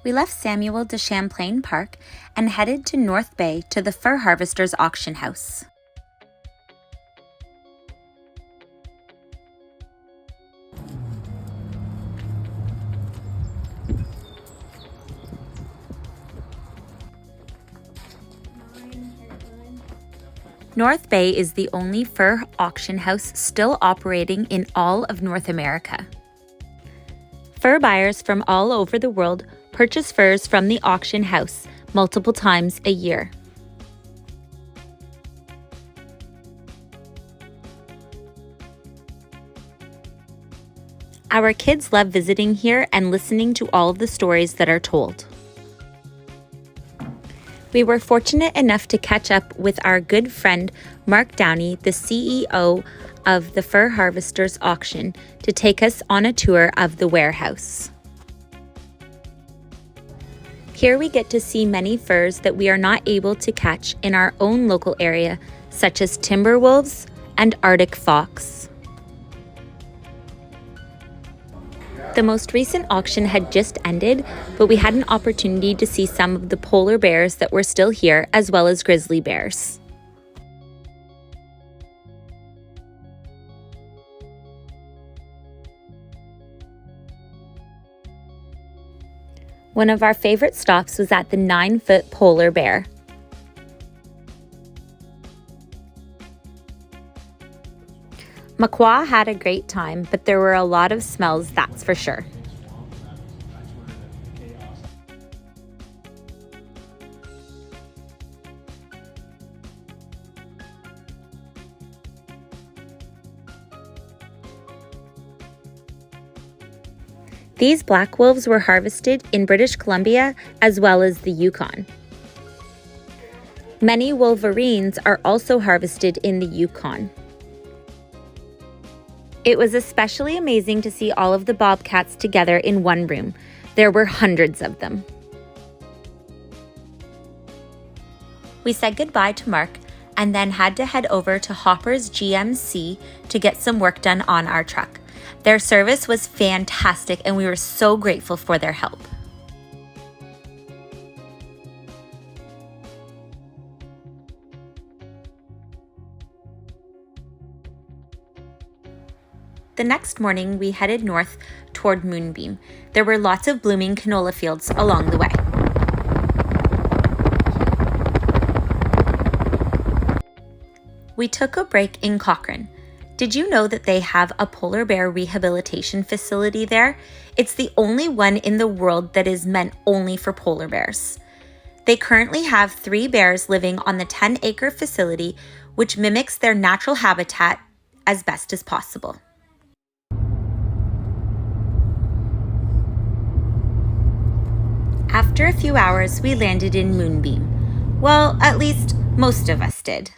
We left Samuel de Champlain Park and headed to North Bay to the Fur Harvesters Auction House. North Bay is the only fur auction house still operating in all of North America. Fur buyers from all over the world purchase furs from the auction house multiple times a year. Our kids love visiting here and listening to all of the stories that are told. We were fortunate enough to catch up with our good friend Mark Downey, the CEO of the Fur Harvesters Auction, to take us on a tour of the warehouse. Here we get to see many furs that we are not able to catch in our own local area, such as timber wolves and Arctic fox. The most recent auction had just ended, but we had an opportunity to see some of the polar bears that were still here, as well as grizzly bears. One of our favorite stops was at the 9-foot polar bear. Mattawa had a great time, but there were a lot of smells, that's for sure. These black wolves were harvested in British Columbia as well as the Yukon. Many wolverines are also harvested in the Yukon. It was especially amazing to see all of the bobcats together in one room. There were hundreds of them. We said goodbye to Mark and then had to head over to Hopper's GMC to get some work done on our truck. Their service was fantastic and we were so grateful for their help. The next morning, we headed north toward Moonbeam. There were lots of blooming canola fields along the way. We took a break in Cochrane. Did you know that they have a polar bear rehabilitation facility there? It's the only one in the world that is meant only for polar bears. They currently have 3 bears living on the 10-acre facility, which mimics their natural habitat as best as possible. After a few hours, we landed in Moonbeam. Well, at least most of us did.